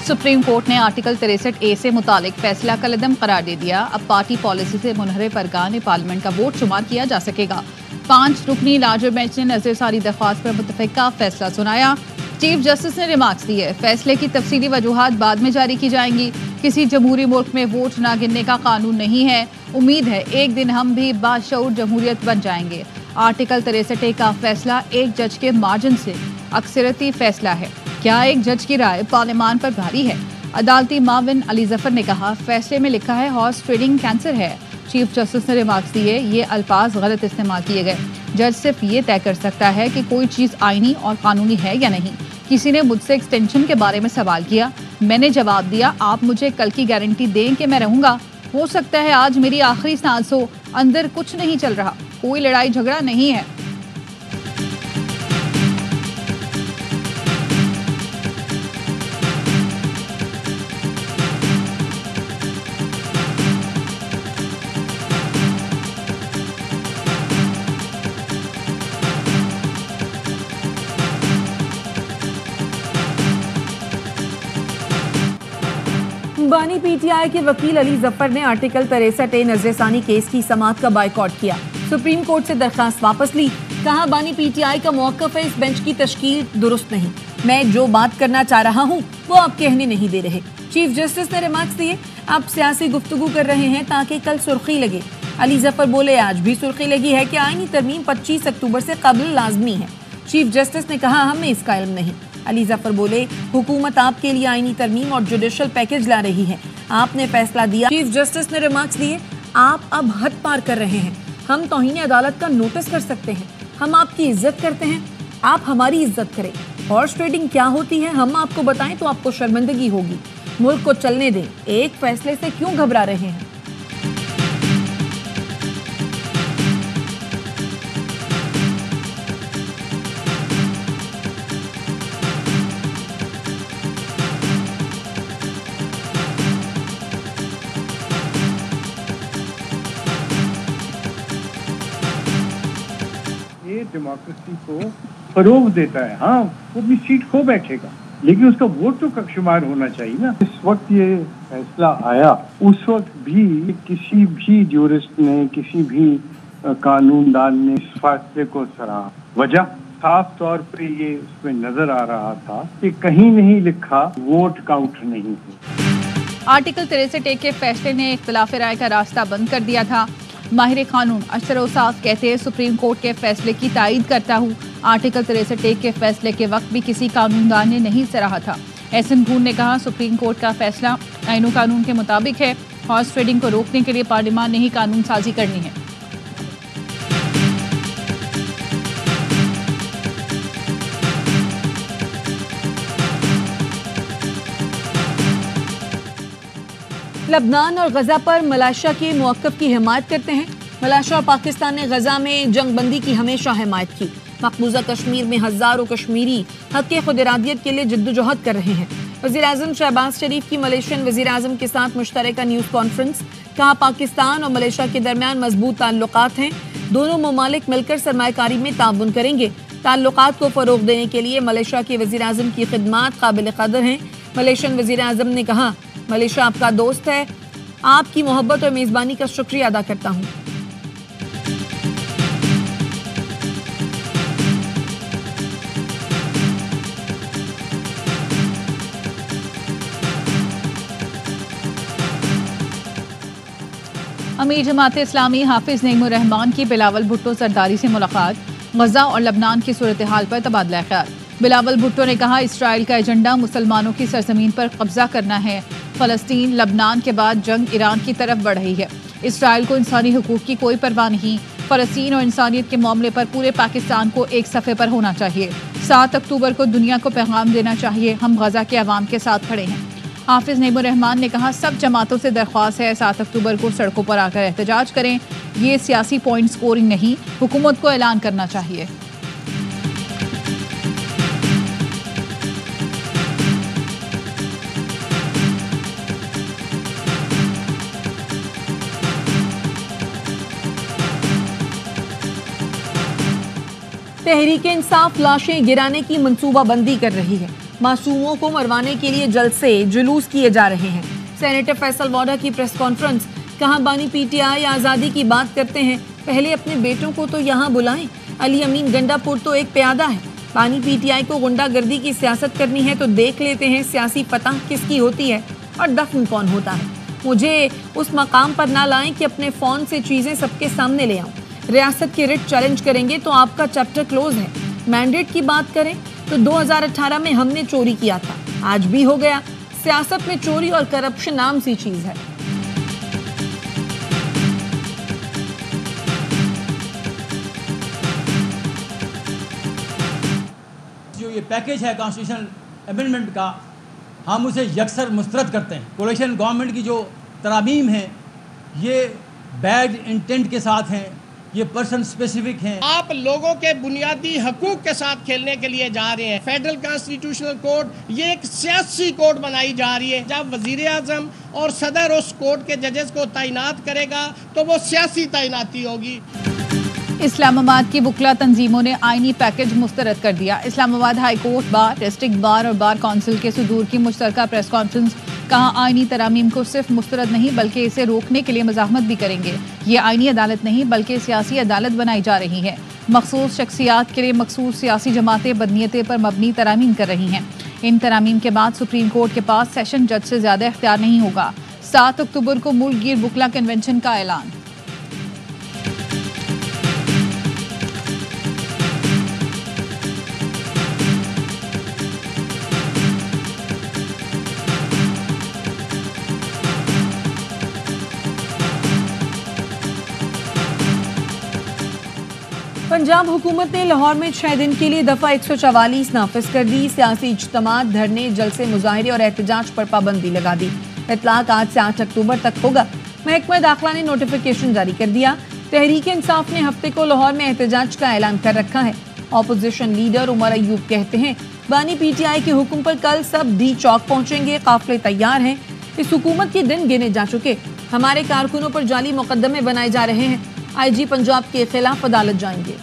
Supreme court ने article 63A से मुतालिक फैसला कलअदम करार दे दिया। अब पार्टी पॉलिसी से मुनहरिफ अरकान पार्लियामेंट का वोट शुमार किया जा सकेगा। 5 रुकनी लार्जर बेंच ने नजरसानी दरख्वास्त पर मुतफिका फैसला सुनाया। चीफ जस्टिस ने रिमार्क्स दिए, फैसले की तफसीली वजूहात बाद में जारी की जाएंगी। किसी जमहूरी मुल्क में वोट ना गिनने का कानून नहीं है। उम्मीद है एक दिन हम भी बाशऊर जमहूरियत बन जाएंगे। आर्टिकल 63A का फैसला एक जज के मार्जिन से अक्सरती फैसला है। क्या एक जज की राय पार्लियामान पर भारी है? अदालती माविन अली जफर ने कहा, फैसले में लिखा है हॉर्स ट्रेडिंग कैंसर है। चीफ जस्टिस ने रिमार्क्स दिए, ये अल्फाज गलत इस्तेमाल किए गए। जज सिर्फ ये तय कर सकता है कि कोई चीज़ आईनी और कानूनी है या नहीं। किसी ने मुझसे एक्सटेंशन के बारे में सवाल किया, मैंने जवाब दिया आप मुझे कल की गारंटी दें कि मैं रहूंगा। हो सकता है आज मेरी आखिरी सांस हो, अंदर कुछ नहीं चल रहा, कोई लड़ाई झगड़ा नहीं है। बानी पीटीआई के वकील अली जफर ने आर्टिकल 63A नजरसानी केस की समाअत का बाइकॉट किया। सुप्रीम कोर्ट से दरखास्त वापस ली। कहा, बानी पीटीआई का मौक़िफ़ है, इस बेंच की तश्कील दुरुस्त नहीं। मैं जो बात करना चाह रहा हूँ वो आप कहने नहीं दे रहे। चीफ जस्टिस ने रिमार्क्स दिए, आप सियासी गुफ्तगू कर रहे हैं ताकि कल सुर्खी लगे। अली जफर बोले, आज भी सुर्खी लगी है कि आईनी तरमीम 25 अक्टूबर से कबल लाजमी है। चीफ जस्टिस ने कहा, हमें इसका इल्म नहीं। अली जफर बोले, हुकूमत आपके लिए आईनी तरमीम और जुडिशल पैकेज ला रही है, आपने फैसला दिया। चीफ जस्टिस ने रिमार्क्स दिए, आप अब हद पार कर रहे हैं। हम तौहीन अदालत का नोटिस कर सकते हैं, हम आपकी इज्जत करते हैं, आप हमारी इज्जत करें। हॉर्स ट्रेडिंग क्या होती है हम आपको बताएं तो आपको शर्मिंदगी होगी। मुल्क को चलने दें, एक फैसले से क्यों घबरा रहे हैं? डेमोक्रेसी को फरोग देता है। हाँ, वो भी सीट खो बैठेगा, लेकिन उसका वोट तो शुमार होना चाहिए ना। इस वक्त ये फैसला आया, उस वक्त भी किसी भी ज्यूरिस्ट ने, किसी भी कानूनदान ने इस फैसले को सराहा। वजह साफ तौर पे ये उसमें नजर आ रहा था कि कहीं नहीं लिखा वोट काउंट नहीं है। आर्टिकल 63A के फैसले ने इख्तिलाफ राय का रास्ता बंद कर दिया था। माहिर कानून अशर औसाफ कहते हैं, सुप्रीम कोर्ट के फैसले की तायीद करता हूँ। आर्टिकल 63A के फैसले के वक्त भी किसी कानूनदान ने नहीं सराहा था। एहसन खून ने कहा, सुप्रीम कोर्ट का फैसला आईन कानून के मुताबिक है। हॉर्स ट्रेडिंग को रोकने के लिए पार्लियामान ने ही कानून साजी करनी है। लबनान और गजा पर मलेशिया के मौक़िफ़ की हिमायत करते हैं। मलेशिया और पाकिस्तान ने गजा में जंगबंदी की हमेशा हिमायत की। मकबूजा कश्मीर में हज़ारों कश्मीरी हक़ खुद इरादियत के लिए जद्दोजहद कर रहे हैं। वज़ीर-ए-आज़म शहबाज शरीफ की मलेशियन वज़ीर-ए-आज़म के साथ मुश्तरका न्यूज़ कॉन्फ्रेंस। कहा, पाकिस्तान और मलेशिया के दरमियान मजबूत ताल्लुकात हैं। दोनों ममालिक मिलकर सरमायाकारी में ताउन करेंगे। ताल्लुकात को फ़रोग़ देने के लिए मलेशिया के वज़ीर-ए-आज़म की खिदमात काबिल क़दर हैं। मलेशियन वज़ीर-ए-आज़म ने कहा, मलेशिया आपका दोस्त है, आपकी मोहब्बत और मेज़बानी का शुक्रिया अदा करता हूँ। अमीर जमात इस्लामी हाफिज नईमुर रहमान की बिलावल भुट्टो सरदारी से मुलाकात। गजा और लबनान की सूरत हाल पर तबादला ख्याल। बिलावल भुट्टो ने कहा, इसराइल का एजेंडा मुसलमानों की सरजमीन पर कब्जा करना है। फ़लस्तीन लबनान के बाद जंग ईरान की तरफ बढ़ रही है। इसराइल को इंसानी हुकूक की कोई परवाह नहीं। फ़लस्तीन और इंसानियत के मामले पर पूरे पाकिस्तान को एक सफ़े पर होना चाहिए। 7 अक्टूबर को दुनिया को पैगाम देना चाहिए, हम गजा के अवाम के साथ खड़े हैं। हाफिज नईमुर रहमान ने कहा, सब जमातों से दरख्वास्त है 7 अक्टूबर को सड़कों पर आकर एहतजाज करें। ये सियासी पॉइंट स्कोरिंग नहीं, हुकूमत को ऐलान करना चाहिए। तहरीक इंसाफ लाशें गिराने की मंसूबाबंदी कर रही है। मासूमों को मरवाने के लिए जलसे जुलूस किए जा रहे हैं। सेनेटर फैसल वाडा की प्रेस कॉन्फ्रेंस, कहां बानी पीटीआई आज़ादी की बात करते हैं, पहले अपने बेटों को तो यहाँ बुलाएं। अली अमीन गंडापुर तो एक प्यादा है। बानी पीटीआई को गुंडागर्दी की सियासत करनी है तो देख लेते हैं सियासी फतह किसकी होती है और दफन कौन होता है। मुझे उस मकाम पर ना लाएं कि अपने फ़ोन से चीज़ें सबके सामने ले आऊं। रियासत की रिट चैलेंज करेंगे तो आपका चैप्टर क्लोज है। मैंडेट की बात करें तो 2018 में हमने चोरी किया था, आज भी हो गया। सियासत में चोरी और करप्शन आम सी चीज़ है। जो ये पैकेज है कॉन्स्टिट्यूशनल अमेंडमेंट का, हम उसे यकसर मुस्तरद करते हैं। कोalition गवर्नमेंट की जो तरामीम है ये बैड इंटेंट के साथ हैं, ये पर्सन स्पेसिफिक हैं। आप लोगों के बुनियादी हकूक के साथ खेलने के लिए जा रहे हैं। फेडरल कॉन्स्टिट्यूशनल कोड ये एक सियासी कोड बनाई जा रही है। जब वजीर आजम और सदर उस कोर्ट के जजेस को तैनात करेगा तो वो सियासी तैनाती होगी। इस्लामाबाद की वुकला तंजीमों ने आईनी पैकेज मुस्तरद कर दिया। इस्लामाबाद हाई कोर्ट, बार, डिस्ट्रिक्ट बार और बार काउंसिल के सुदूर की मुश्तरका प्रेस कॉन्फ्रेंस, कहा आईनी तरामीम को सिर्फ मुस्तरद नहीं बल्कि इसे रोकने के लिए मज़ाहमत भी करेंगे। ये आईनी अदालत नहीं बल्कि सियासी अदालत बनाई जा रही है। मखसूस शख्सियात के लिए मखसूस सियासी जमातें बदनीयतें पर मबनी तरामीम कर रही हैं। इन तरामीम के बाद सुप्रीम कोर्ट के पास सेशन जज से ज़्यादा इख्तियार नहीं होगा। 7 अक्टूबर को मुल्क गिर वुकला कन्वेंशन का ऐलान। पंजाब हुकूमत ने लाहौर में 6 दिन के लिए दफ़ा 144 नाफिज कर दी। सियासी इज्तिमात, धरने, जलसे, मुजाहरे और एहतजाज पर पाबंदी लगा दी। इतलाक आज से 8 अक्टूबर तक होगा। महकमा दाखिला ने नोटिफिकेशन जारी कर दिया। तहरीक इंसाफ ने हफ्ते को लाहौर में एहतजाज का ऐलान कर रखा है। अपोजिशन लीडर उमर अयूब कहते हैं बानी पीटीआई के हुक्म पर कल सब डी चौक पहुंचेंगे, काफिले तैयार हैं। इस हुकूमत के दिन गिने जा चुके, हमारे कारकुनों पर जाली मुकदमे बनाए जा रहे हैं। आईजी पंजाब के खिलाफ अदालत जाएंगे।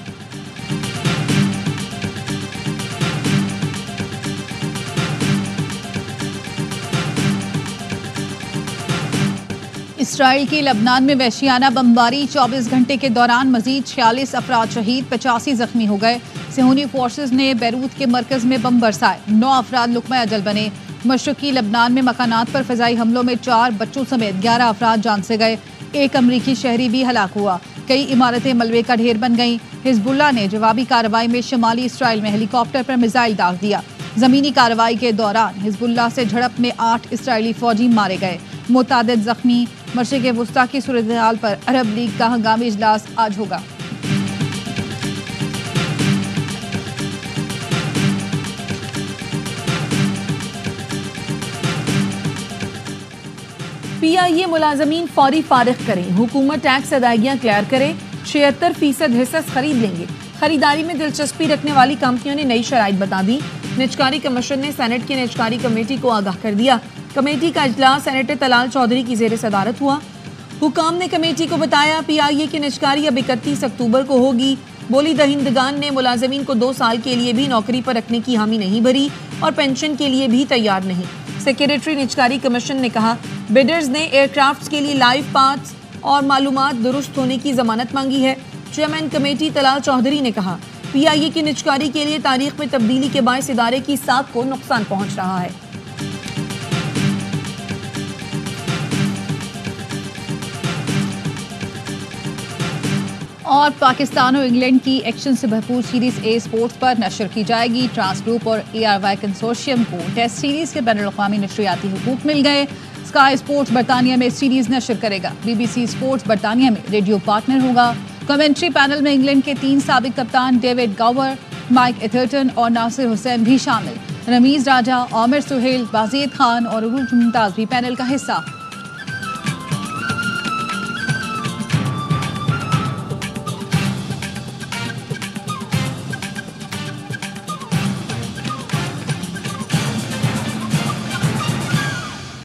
इसराइल की लबनान में वहशियाना बमबारी, 24 घंटे के दौरान मजीद 46 अफराद शहीद, 85 जख्मी हो गए। सेहूनी फोर्सेज ने बैरूत के मरकज में बम बरसाए, 9 अफराद लुकमा अजल बने। मशरकी लबनान में मकानात पर फजाई हमलों में 4 बच्चों समेत 11 अफराद जान से गए। 1 अमरीकी शहरी भी हलाक हुआ। कई इमारतें मलबे का ढेर बन गईं। हिजबुल्लाह ने जवाबी कार्रवाई में शुमाली इसराइल में हेलीकॉप्टर पर मिसाइल दाग दिया। जमीनी कार्रवाई के दौरान हिजबुल्लाह से झड़प में 8 इसराइली फौजी मारे गए, मुतादिद जख्मी। मशरिक़ वुस्ता की सूरत-ए-हाल पर अरब लीग का हंगामी इजलास आज होगा। पीआईए मुलाजमीन फौरी फारिग करें, हुकूमत टैक्स अदायगियां क्लियर करे, 76% हिस्सेस खरीद लेंगे। खरीदारी में दिलचस्पी रखने वाली कंपनियों ने नई शराइत बता दी। निजकारी कमीशन ने सेनेट की निजकारी कमेटी को आगाह कर दिया। कमेटी का इजलास सेनेटर तलाल चौधरी की जेर सदारत हुआ। हुकाम ने कमेटी को बताया पीआईए की निजकारी अब 31 अक्टूबर को होगी। बोली दहिंदगान ने मुलाजमीन को 2 साल के लिए भी नौकरी पर रखने की हामी नहीं भरी और पेंशन के लिए भी तैयार नहीं। सेक्रेटरी निजकारी कमीशन ने कहा बिडर्स ने एयरक्राफ्ट के लिए लाइव पार्ट्स और मालूमात दुरुस्त होने की जमानत मांगी है। चेयरमैन कमेटी तलाल चौधरी ने कहा पीआईए की निजकारी के लिए तारीख में तब्दीली के बायस इदारे की साख को नुकसान पहुंच रहा है। और पाकिस्तान और इंग्लैंड की एक्शन से भरपूर सीरीज ए स्पोर्ट्स पर नशर की जाएगी। ट्रांस ग्रुप और ARY कंसोर्शियम को टेस्ट सीरीज के बैनुल-अक़वामी नशरियाती हुकूक मिल गए। स्काई स्पोर्ट्स बरतानिया में सीरीज नशर करेगा। BBC स्पोर्ट्स बरतानिया में रेडियो पार्टनर होगा। कमेंट्री पैनल में इंग्लैंड के 3 साबिक कप्तान डेविड गॉवर, माइक एथरटन और नासिर हुसैन भी शामिल। रमीज राजा, आमिर सुहेल, बाज़ीद खान और उरूज मुमताज़ भी पैनल का हिस्सा।